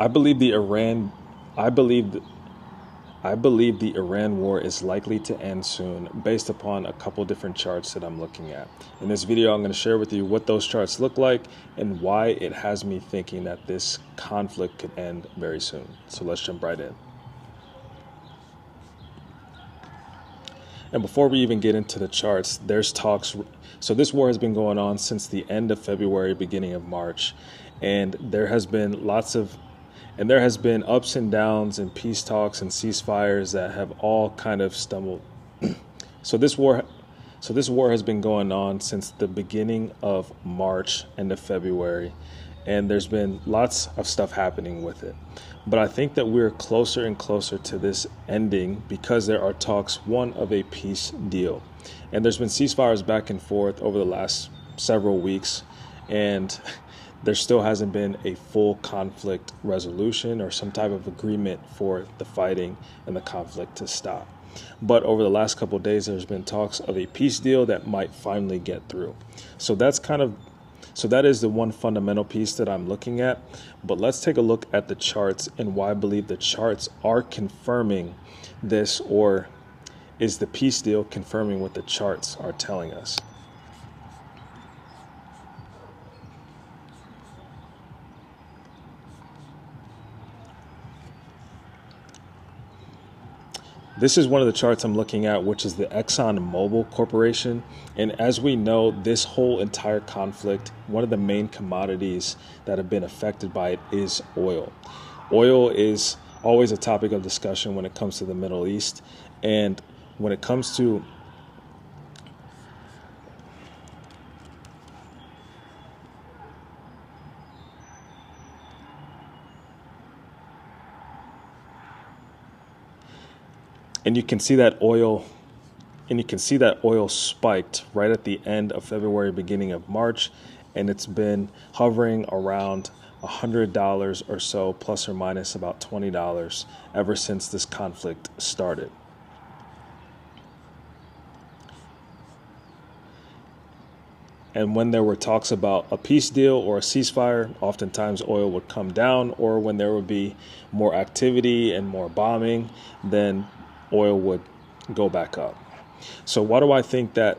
I believe the Iran, I believe, I believe the Iran war is likely to end soon based upon a couple different charts that I'm looking at. In this video, I'm going to share with you what those charts look like and why it has me thinking that this conflict could end very soon. So let's jump right in. And before we even get into the charts, there's talks. So this war has been going on since the end of February, beginning of March. And there has been ups and downs and peace talks and ceasefires that have all kind of stumbled. So this war has been going on since the beginning of March, end of February, and there's been lots of stuff happening with it. But I think that we're closer and closer to this ending because there are talks, one, of a peace deal. And there's been ceasefires back and forth over the last several weeks, and there still hasn't been a full conflict resolution or some type of agreement for the fighting and the conflict to stop. But over the last couple of days, there's been talks of a peace deal that might finally get through. So that is the one fundamental piece that I'm looking at. But let's take a look at the charts and why I believe the charts are confirming this, or is the peace deal confirming what the charts are telling us. This is one of the charts I'm looking at, which is the ExxonMobil Corporation. And as we know, this whole entire conflict, one of the main commodities that have been affected by it is oil. Oil is always a topic of discussion when it comes to the Middle East. And when it comes to And you can see that oil spiked right at the end of February, beginning of March, and it's been hovering around $100 or so, plus or minus about $20, ever since this conflict started. And when there were talks about a peace deal or a ceasefire, oftentimes oil would come down, or when there would be more activity and more bombing, then oil would go back up. So why do I think that?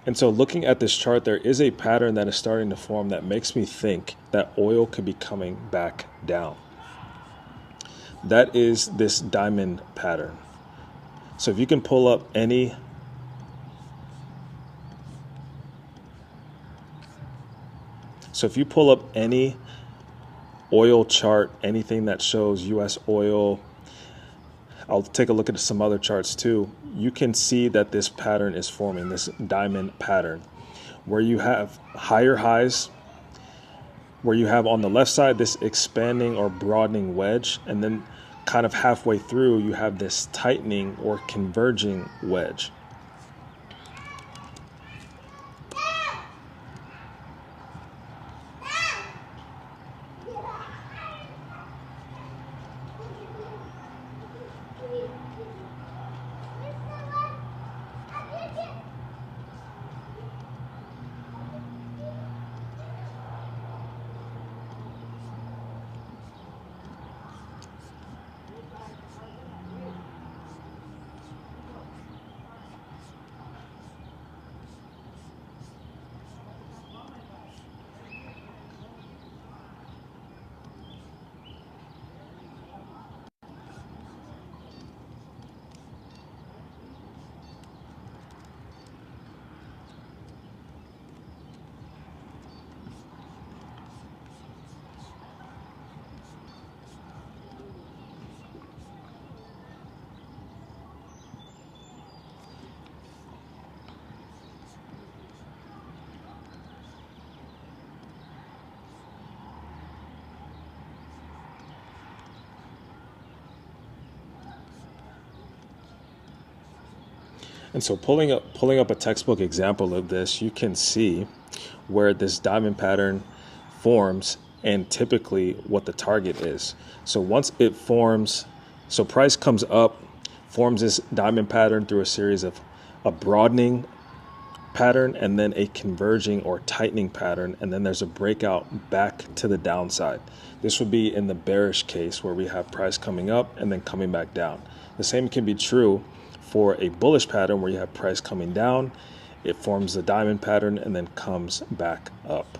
And so looking at this chart, there is a pattern that is starting to form that makes me think that oil could be coming back down. That is this diamond pattern. So if you can pull up any oil chart, anything that shows U.S. oil, I'll take a look at some other charts too. You can see that this pattern is forming, this diamond pattern, where you have higher highs, where you have on the left side this expanding or broadening wedge, and then kind of halfway through you have this tightening or converging wedge. And so pulling up a textbook example of this, you can see where this diamond pattern forms and typically what the target is. So once it forms, so price comes up, forms this diamond pattern through a series of a broadening pattern and then a converging or tightening pattern, and then there's a breakout back to the downside. This would be in the bearish case where we have price coming up and then coming back down. The same can be true for a bullish pattern where you have price coming down, it forms the diamond pattern and then comes back up.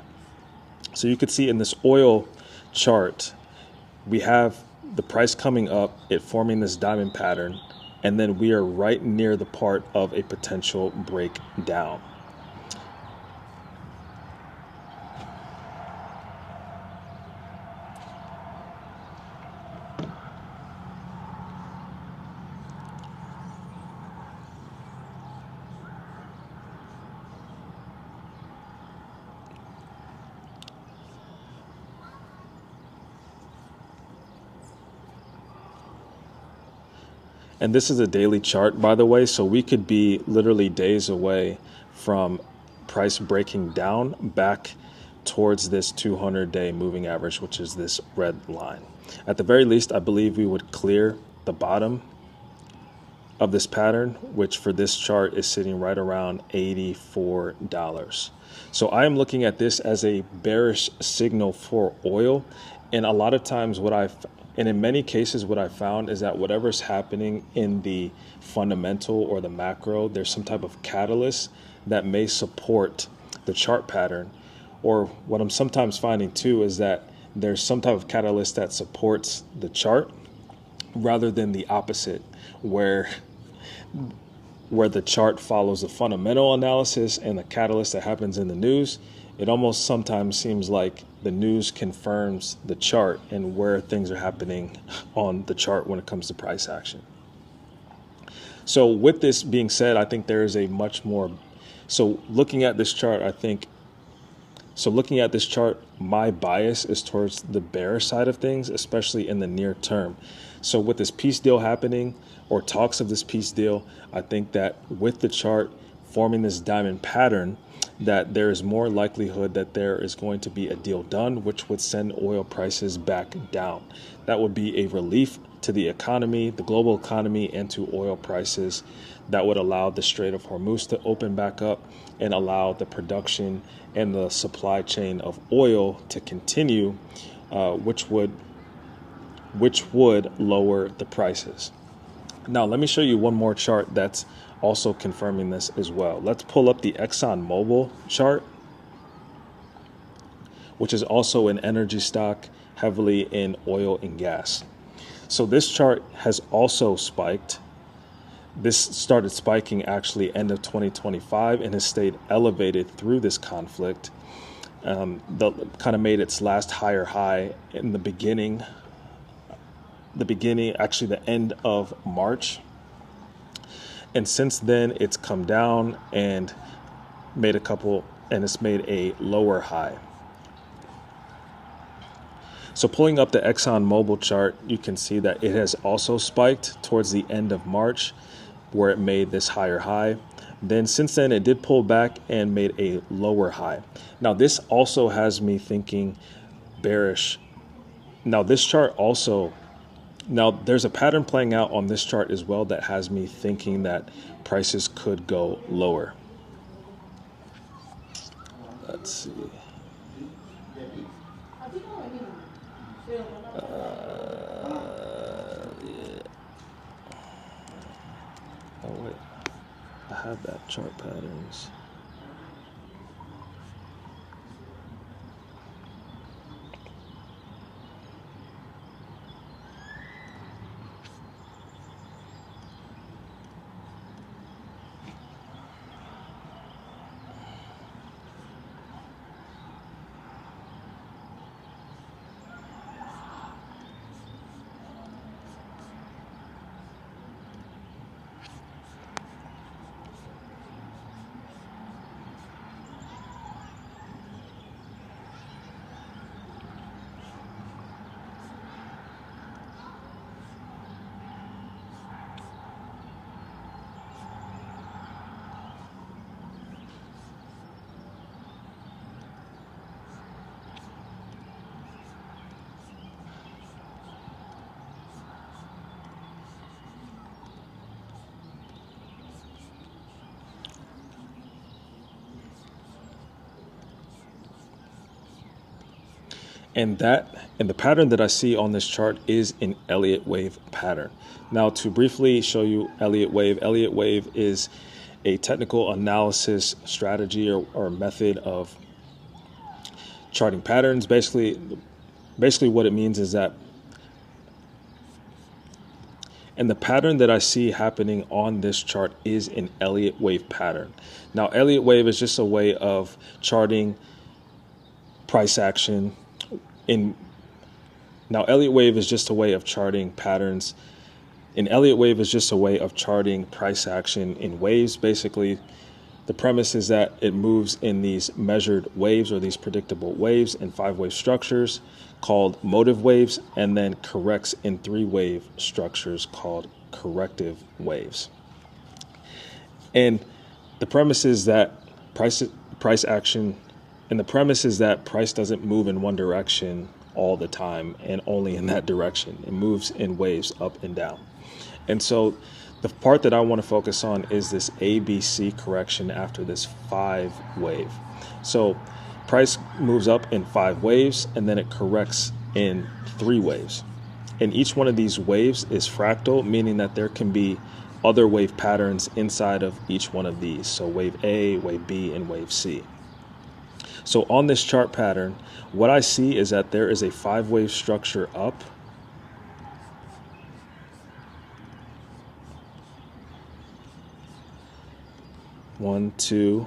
So you could see in this oil chart, we have the price coming up, it forming this diamond pattern, and then we are right near the part of a potential breakdown. And this is a daily chart, by the way, so we could be literally days away from price breaking down back towards this 200-day moving average, which is this red line. At the very least, I believe we would clear the bottom of this pattern, which for this chart is sitting right around $84. So I am looking at this as a bearish signal for oil. And a lot of times and in many cases, what I found is that whatever's happening in the fundamental or the macro, there's some type of catalyst that may support the chart pattern. Or what I'm sometimes finding too is that there's some type of catalyst that supports the chart rather than the opposite, where the chart follows the fundamental analysis and the catalyst that happens in the news. It almost sometimes seems like the news confirms the chart and where things are happening on the chart when it comes to price action. So with this being said, I think there is a much more, looking at this chart, my bias is towards the bearish side of things, especially in the near term. So with this peace deal happening, or talks of this peace deal, I think that with the chart forming this diamond pattern, that there is more likelihood that there is going to be a deal done, which would send oil prices back down. That would be a relief to the economy, the global economy, and to oil prices. That would allow the Strait of Hormuz to open back up and allow the production and the supply chain of oil to continue, which would lower the prices. Now, let me show you one more chart that's also confirming this as well. Let's pull up the ExxonMobil chart, which is also an energy stock heavily in oil and gas. So this chart has also spiked. This started spiking actually end of 2025 and has stayed elevated through this conflict. That kind of made its last higher high in the end of March. And since then, it's come down and it's made a lower high. So pulling up the ExxonMobil chart, you can see that it has also spiked towards the end of March, where it made this higher high. Then since then, it did pull back and made a lower high. Now, this also has me thinking bearish. Now, this chart also, there's a pattern playing out on this chart as well that has me thinking that prices could go lower. Let's see. Oh, wait. I have that chart patterns. And the pattern that I see on this chart is an Elliott wave pattern. Now, to briefly show you Elliott wave is a technical analysis strategy or method of charting patterns. Basically what it means is that, and the pattern that I see happening on this chart is an Elliott wave pattern. Now, Elliott wave is just a way of charting price action Now, Elliott wave is just a way of charting patterns. An Elliott wave is just a way of charting price action in waves. Basically, the premise is that it moves in these measured waves or these predictable waves in 5-wave structures called motive waves, and then corrects in 3-wave structures called corrective waves. And the premise is that price doesn't move in one direction all the time and only in that direction. It moves in waves up and down. And so the part that I want to focus on is this ABC correction after this 5-wave. So price moves up in 5 waves and then it corrects in 3 waves. And each one of these waves is fractal, meaning that there can be other wave patterns inside of each one of these. So wave A, wave B, and wave C. So on this chart pattern, what I see is that there is a 5-wave structure up. One, two,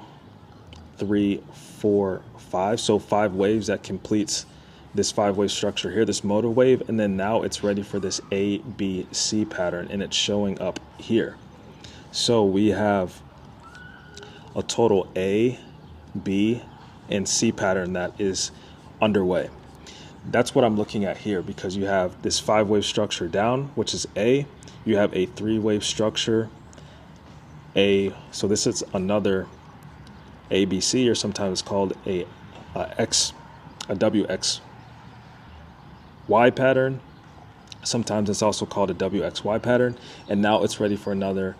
three, four, five. So 5 waves that completes this 5-wave structure here, this motive wave, and then now it's ready for this A, B, C pattern, and it's showing up here. So we have a total A, B, and C pattern that is underway. That's what I'm looking at here, because you have this 5-wave structure down, which is A. You have a 3-wave structure, A. So this is another ABC, or sometimes called a WXY pattern. Sometimes it's also called a WXY pattern. And now it's ready for another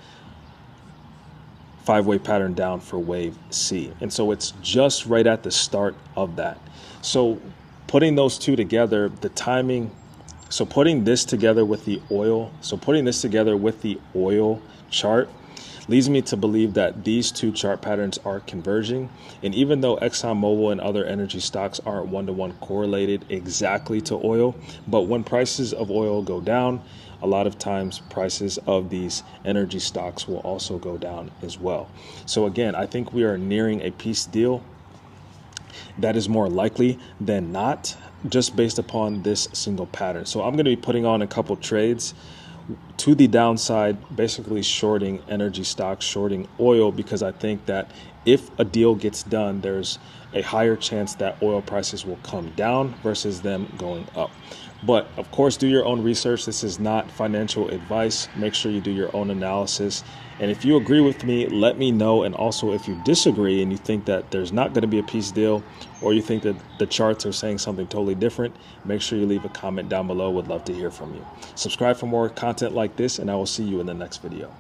5-wave pattern down for wave C. And so it's just right at the start of that. So putting those two together, the timing, so putting this together with the oil chart leads me to believe that these two chart patterns are converging. And even though ExxonMobil and other energy stocks aren't one-to-one correlated exactly to oil, but when prices of oil go down, a lot of times prices of these energy stocks will also go down as well. So again, I think we are nearing a peace deal. That is more likely than not, just based upon this single pattern. So I'm going to be putting on a couple trades to the downside, basically shorting energy stocks, shorting oil, because I think that if a deal gets done, there's a higher chance that oil prices will come down versus them going up. But of course, do your own research. This is not financial advice. Make sure you do your own analysis. And if you agree with me, let me know. And also, if you disagree and you think that there's not going to be a peace deal, or you think that the charts are saying something totally different, make sure you leave a comment down below. Would love to hear from you. Subscribe for more content like this, and I will see you in the next video.